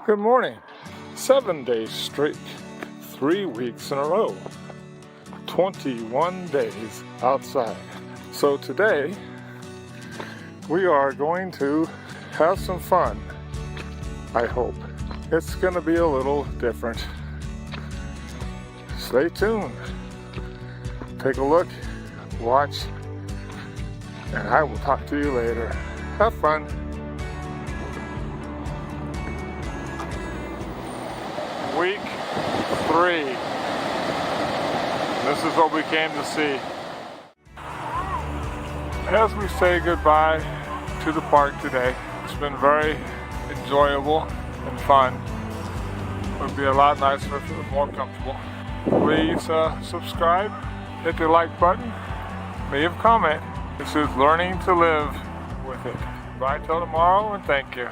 Good morning. 7 days straight, 3 weeks in a row, 21 days outside. So today, we are going to have some fun, I hope. It's going to be a little different. Stay tuned. Take a look, watch, and I will talk to you later. Have fun. Week 3. This is what we came to see. As we say goodbye to the park today, it's been very enjoyable and fun. It would be a lot nicer if it was more comfortable. Please subscribe, hit the like button, leave a comment. This is Learning to Live with It. Bye till tomorrow, and thank you.